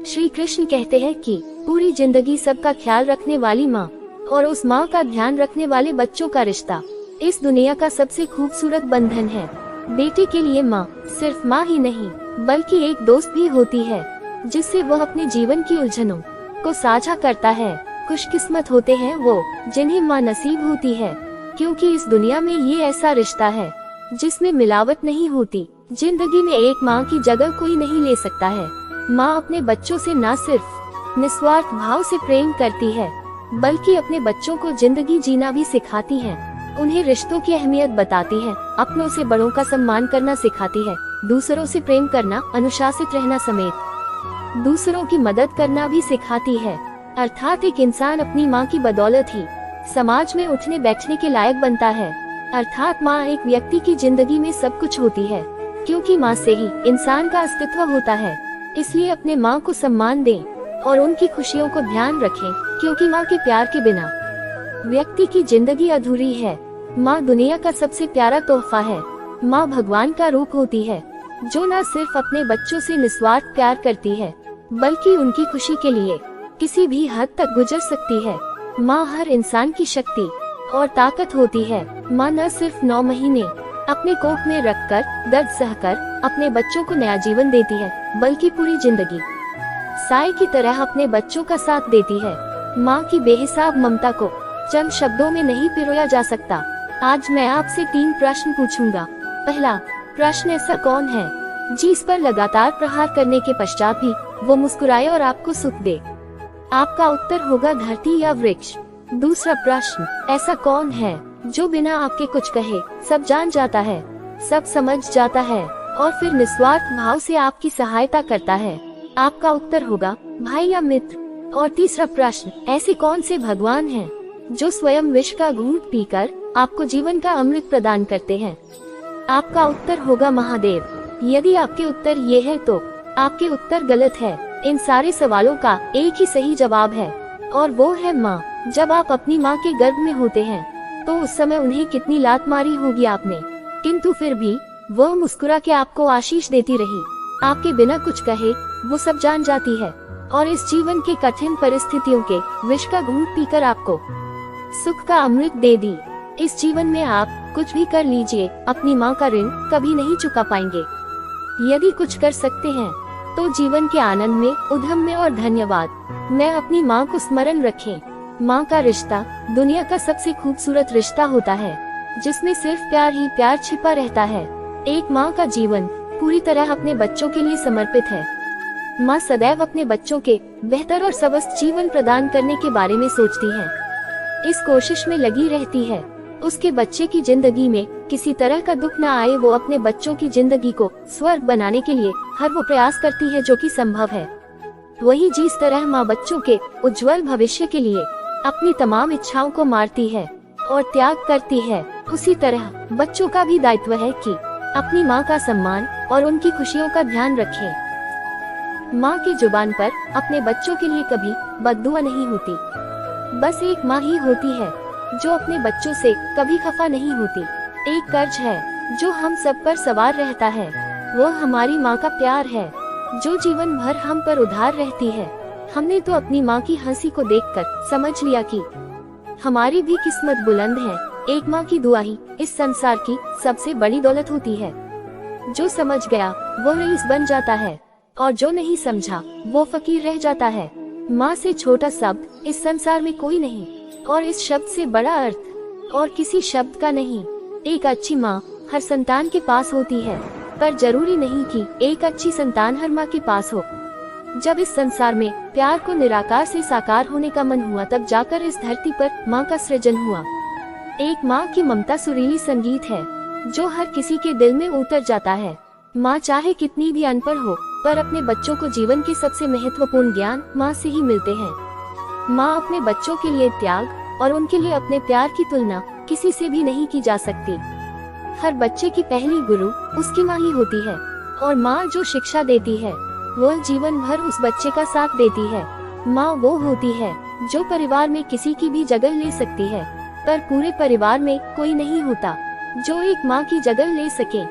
श्री कृष्ण कहते हैं कि पूरी जिंदगी सबका ख्याल रखने वाली माँ और उस माँ का ध्यान रखने वाले बच्चों का रिश्ता इस दुनिया का सबसे खूबसूरत बंधन है। बेटे के लिए माँ सिर्फ माँ ही नहीं बल्कि एक दोस्त भी होती है, जिससे वह अपने जीवन की उलझनों को साझा करता है। खुशकिस्मत होते हैं वो जिन्हें माँ नसीब होती है, क्योंकि इस दुनिया में ये ऐसा रिश्ता है जिसमें मिलावट नहीं होती। जिंदगी में एक माँ की जगह कोई नहीं ले सकता है। माँ अपने बच्चों से न सिर्फ निस्वार्थ भाव से प्रेम करती है, बल्कि अपने बच्चों को जिंदगी जीना भी सिखाती है। उन्हें रिश्तों की अहमियत बताती है, अपनों से बड़ों का सम्मान करना सिखाती है, दूसरों से प्रेम करना, अनुशासित रहना समेत दूसरों की मदद करना भी सिखाती है। अर्थात एक इंसान अपनी माँ की बदौलत ही समाज में उठने बैठने के लायक बनता है। अर्थात माँ एक व्यक्ति की जिंदगी में सब कुछ होती है, क्योंकि माँ से ही इंसान का अस्तित्व होता है। इसलिए अपने माँ को सम्मान दें और उनकी खुशियों को ध्यान रखें, क्योंकि माँ के प्यार के बिना व्यक्ति की जिंदगी अधूरी है। माँ दुनिया का सबसे प्यारा तोहफा है। माँ भगवान का रूप होती है, जो न सिर्फ अपने बच्चों से निस्वार्थ प्यार करती है, बल्कि उनकी खुशी के लिए किसी भी हद तक गुजर सकती है। माँ हर इंसान की शक्ति और ताकत होती है। माँ न सिर्फ 9 महीने अपने कोख में रखकर दर्द सहकर अपने बच्चों को नया जीवन देती है, बल्कि पूरी जिंदगी साय की तरह अपने बच्चों का साथ देती है। माँ की बेहिसाब ममता को चंद शब्दों में नहीं पिरोया जा सकता। आज मैं आपसे 3 प्रश्न पूछूंगा। पहला प्रश्न, ऐसा कौन है जिस पर लगातार प्रहार करने के पश्चात भी वो मुस्कुराए और आपको सुख दे? आपका उत्तर होगा धरती या वृक्ष। दूसरा प्रश्न, ऐसा कौन है जो बिना आपके कुछ कहे सब जान जाता है, सब समझ जाता है और फिर निस्वार्थ भाव से आपकी सहायता करता है? आपका उत्तर होगा भाई या मित्र। और तीसरा प्रश्न, ऐसे कौन से भगवान हैं जो स्वयं विष का घूंट पीकर आपको जीवन का अमृत प्रदान करते हैं? आपका उत्तर होगा महादेव। यदि आपके उत्तर ये है तो आपके उत्तर गलत है। इन सारे सवालों का एक ही सही जवाब है, और वो है माँ। जब आप अपनी माँ के गर्भ में होते हैं तो उस समय उन्हें कितनी लात मारी होगी आपने, किंतु फिर भी वह मुस्कुरा के आपको आशीष देती रही। आपके बिना कुछ कहे वो सब जान जाती है और इस जीवन के कठिन परिस्थितियों के विष का घूंट पीकर आपको सुख का अमृत दे दी। इस जीवन में आप कुछ भी कर लीजिए, अपनी माँ का ऋण कभी नहीं चुका पाएंगे। यदि कुछ कर सकते हैं तो जीवन के आनंद में, उद्यम में और धन्यवाद में अपनी माँ को स्मरण रखें। माँ का रिश्ता दुनिया का सबसे खूबसूरत रिश्ता होता है, जिसमें सिर्फ प्यार ही प्यार छिपा रहता है। एक माँ का जीवन पूरी तरह अपने बच्चों के लिए समर्पित है। माँ सदैव अपने बच्चों के बेहतर और स्वस्थ जीवन प्रदान करने के बारे में सोचती है, इस कोशिश में लगी रहती है उसके बच्चे की जिंदगी में किसी तरह का दुख न आए। वो अपने बच्चों की जिंदगी को स्वर्ग बनाने के लिए हर वो प्रयास करती है जो कि संभव है। वही जिस तरह माँ बच्चों के उज्जवल भविष्य के लिए अपनी तमाम इच्छाओं को मारती है और त्याग करती है, उसी तरह बच्चों का भी दायित्व है कि अपनी माँ का सम्मान और उनकी खुशियों का ध्यान रखें। माँ की जुबान पर अपने बच्चों के लिए कभी बद्दुआ नहीं होती। बस एक माँ ही होती है जो अपने बच्चों से कभी खफा नहीं होती। एक कर्ज है जो हम सब पर सवार रहता है, वो हमारी माँ का प्यार है जो जीवन भर हम पर उधार रहती है। हमने तो अपनी माँ की हंसी को देखकर समझ लिया कि हमारी भी किस्मत बुलंद है। एक माँ की दुआ ही इस संसार की सबसे बड़ी दौलत होती है। जो समझ गया वो रईस बन जाता है, और जो नहीं समझा वो फकीर रह जाता है। माँ से छोटा शब्द इस संसार में कोई नहीं, और इस शब्द से बड़ा अर्थ और किसी शब्द का नहीं। एक अच्छी माँ हर संतान के पास होती है, पर जरूरी नहीं कि एक अच्छी संतान हर माँ के पास हो। जब इस संसार में प्यार को निराकार से साकार होने का मन हुआ, तब जाकर इस धरती पर माँ का सृजन हुआ। एक माँ की ममता सुरीली संगीत है जो हर किसी के दिल में उतर जाता है। माँ चाहे कितनी भी अनपढ़ हो, पर अपने बच्चों को जीवन के सबसे महत्वपूर्ण ज्ञान माँ से ही मिलते हैं। माँ अपने बच्चों के लिए त्याग और उनके लिए अपने प्यार की तुलना किसी से भी नहीं की जा सकती। हर बच्चे की पहली गुरु उसकी माँ ही होती है, और माँ जो शिक्षा देती है वह जीवन भर उस बच्चे का साथ देती है। माँ वो होती है जो परिवार में किसी की भी जगह ले सकती है, पर पूरे परिवार में कोई नहीं होता जो एक माँ की जगह ले सके।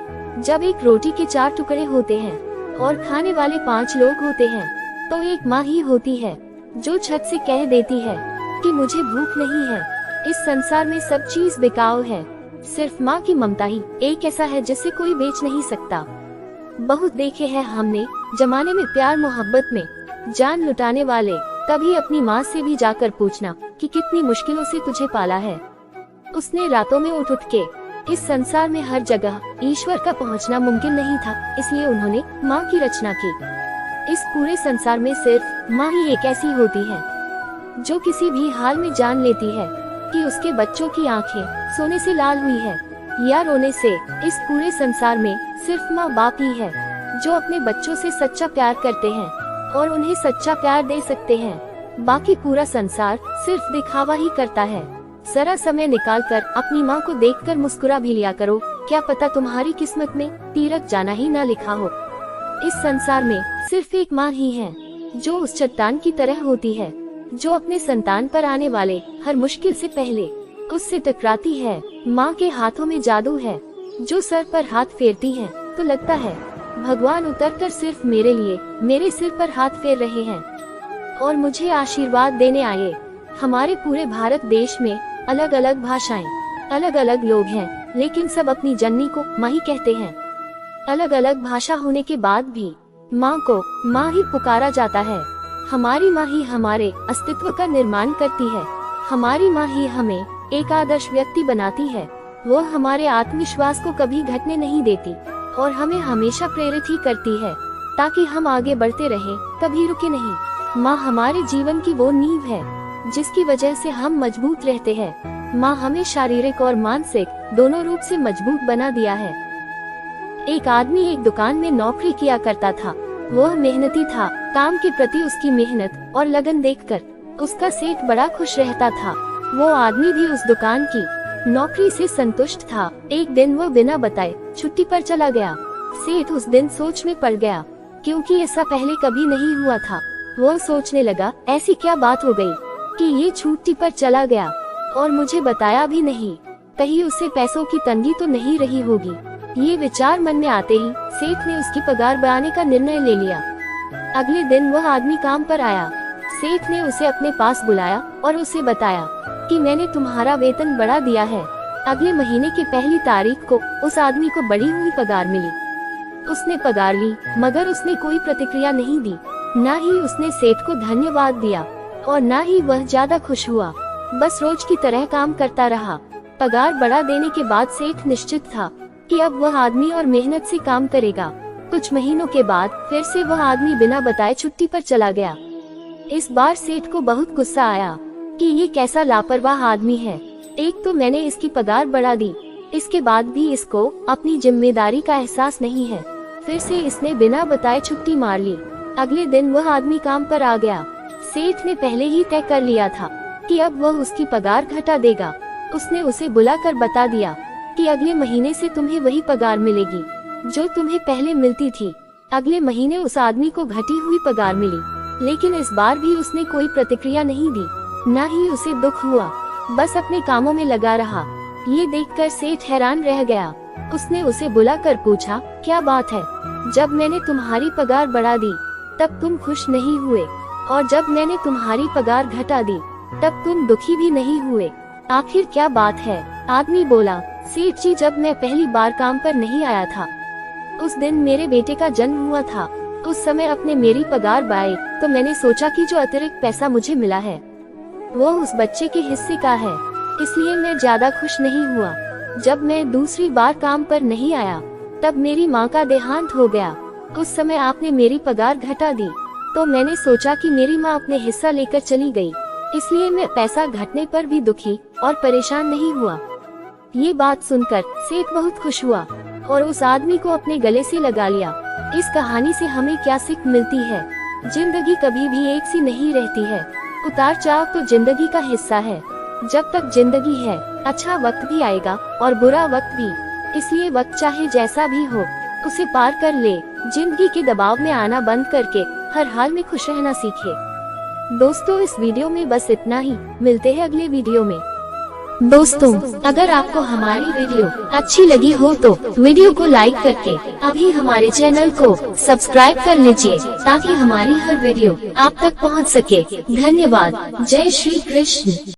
जब एक रोटी के 4 टुकड़े होते हैं और खाने वाले 5 लोग होते हैं, तो एक माँ ही होती है जो छत से कह देती है कि मुझे भूख नहीं है। इस संसार में सब चीज बिकाऊ है, सिर्फ माँ की ममता ही एक ऐसा है जिसे कोई बेच नहीं सकता। बहुत देखे हैं हमने जमाने में प्यार मोहब्बत में जान लुटाने वाले, कभी अपनी माँ से भी जाकर पूछना कि कितनी मुश्किलों से तुझे पाला है। उसने रातों में उठ के इस संसार में हर जगह ईश्वर का पहुंचना मुमकिन नहीं था, इसलिए उन्होंने माँ की रचना की। इस पूरे संसार में सिर्फ माँ ही एक ऐसी होती है जो किसी भी हाल में जान लेती है कि उसके बच्चों की आंखें सोने से लाल हुई है या रोने से। इस पूरे संसार में सिर्फ माँ बाप ही है जो अपने बच्चों से सच्चा प्यार करते हैं और उन्हें सच्चा प्यार दे सकते हैं। बाकी पूरा संसार सिर्फ दिखावा ही करता है। जरा समय निकाल कर अपनी माँ को देखकर मुस्कुरा भी लिया करो, क्या पता तुम्हारी किस्मत में तीरथ जाना ही ना लिखा हो। इस संसार में सिर्फ एक माँ ही है जो उस चट्टान की तरह होती है जो अपने संतान पर आने वाले हर मुश्किल से पहले उससे टकराती है। माँ के हाथों में जादू है, जो सर पर हाथ फेरती है तो लगता है भगवान उतरकर सिर्फ मेरे लिए मेरे सिर पर हाथ फेर रहे हैं और मुझे आशीर्वाद देने आए। हमारे पूरे भारत देश में अलग अलग भाषाएं, अलग अलग लोग हैं, लेकिन सब अपनी जननी को माँ ही कहते हैं। अलग अलग भाषा होने के बाद भी माँ को माँ ही पुकारा जाता है। हमारी माँ ही हमारे अस्तित्व का निर्माण करती है। हमारी माँ ही हमें एक आदर्श व्यक्ति बनाती है। वो हमारे आत्मविश्वास को कभी घटने नहीं देती और हमें हमेशा प्रेरित ही करती है ताकि हम आगे बढ़ते रहें, कभी रुके नहीं। माँ हमारे जीवन की वो नींव है जिसकी वजह से हम मजबूत रहते हैं। माँ हमें शारीरिक और मानसिक दोनों रूप से मजबूत बना दिया है। एक आदमी एक दुकान में नौकरी किया करता था। वह मेहनती था। काम के प्रति उसकी मेहनत और लगन देखकर उसका सेठ बड़ा खुश रहता था। वो आदमी भी उस दुकान की नौकरी से संतुष्ट था। एक दिन वह बिना बताए छुट्टी पर चला गया। सेठ उस दिन सोच में पड़ गया क्योंकि ऐसा पहले कभी नहीं हुआ था। वो सोचने लगा, ऐसी क्या बात हो गई कि ये छुट्टी पर चला गया और मुझे बताया भी नहीं। कहीं उसे पैसों की तंगी तो नहीं रही होगी। ये विचार मन में आते ही सेठ ने उसकी पगार बढ़ाने का निर्णय ले लिया। अगले दिन वह आदमी काम पर आया। सेठ ने उसे अपने पास बुलाया और उसे बताया कि मैंने तुम्हारा वेतन बढ़ा दिया है। अगले महीने की पहली तारीख को उस आदमी को बढ़ी हुई पगार मिली। उसने पगार ली, मगर उसने कोई प्रतिक्रिया नहीं दी। न ही उसने सेठ को धन्यवाद दिया और न ही वह ज्यादा खुश हुआ। बस रोज की तरह काम करता रहा। पगार बढ़ा देने के बाद सेठ निश्चित था कि अब वह आदमी और मेहनत से काम करेगा। कुछ महीनों के बाद फिर से वह आदमी बिना बताए छुट्टी पर चला गया। इस बार सेठ को बहुत गुस्सा आया कि ये कैसा लापरवाह आदमी है। एक तो मैंने इसकी पगार बढ़ा दी, इसके बाद भी इसको अपनी जिम्मेदारी का एहसास नहीं है। फिर से इसने बिना बताए छुट्टी मार ली। अगले दिन वह आदमी काम पर आ गया। सेठ ने पहले ही तय कर लिया था कि अब वह उसकी पगार घटा देगा। उसने उसे बुलाकर बता दिया कि अगले महीने से तुम्हें वही पगार मिलेगी जो तुम्हें पहले मिलती थी। अगले महीने उस आदमी को घटी हुई पगार मिली, लेकिन इस बार भी उसने कोई प्रतिक्रिया नहीं दी, न ही उसे दुख हुआ। बस अपने कामों में लगा रहा। ये देखकर सेठ हैरान रह गया। उसने उसे बुलाकर पूछा, क्या बात है? जब मैंने तुम्हारी पगार बढ़ा दी तब तुम खुश नहीं हुए, और जब मैंने तुम्हारी पगार घटा दी तब तुम दुखी भी नहीं हुए। आखिर क्या बात है? आदमी बोला, सेठ जी, जब मैं पहली बार काम पर नहीं आया था उस दिन मेरे बेटे का जन्म हुआ था। उस समय अपने मेरी पगार बढ़ाई तो मैंने सोचा कि जो अतिरिक्त पैसा मुझे मिला है वो उस बच्चे के हिस्से का है, इसलिए मैं ज्यादा खुश नहीं हुआ। जब मैं दूसरी बार काम पर नहीं आया तब मेरी माँ का देहांत हो गया। उस समय आपने मेरी पगार घटा दी तो मैंने सोचा कि मेरी माँ अपने हिस्सा लेकर चली गई, इसलिए मैं पैसा घटने पर भी दुखी और परेशान नहीं हुआ। ये बात सुनकर सेठ बहुत खुश हुआ और उस आदमी को अपने गले से लगा लिया। इस कहानी से हमें क्या सीख मिलती है? जिंदगी कभी भी एक सी नहीं रहती है। उतार चढ़ाव तो जिंदगी का हिस्सा है। जब तक जिंदगी है अच्छा वक्त भी आएगा और बुरा वक्त भी, इसलिए वक्त चाहे जैसा भी हो उसे पार कर ले। जिंदगी के दबाव में आना बंद करके हर हाल में खुश रहना सीखे। दोस्तों, इस वीडियो में बस इतना ही। मिलते हैं अगले वीडियो में। दोस्तों, अगर आपको हमारी वीडियो अच्छी लगी हो तो वीडियो को लाइक करके अभी हमारे चैनल को सब्सक्राइब कर लीजिए ताकि हमारी हर वीडियो आप तक पहुंच सके। धन्यवाद। जय श्री कृष्ण।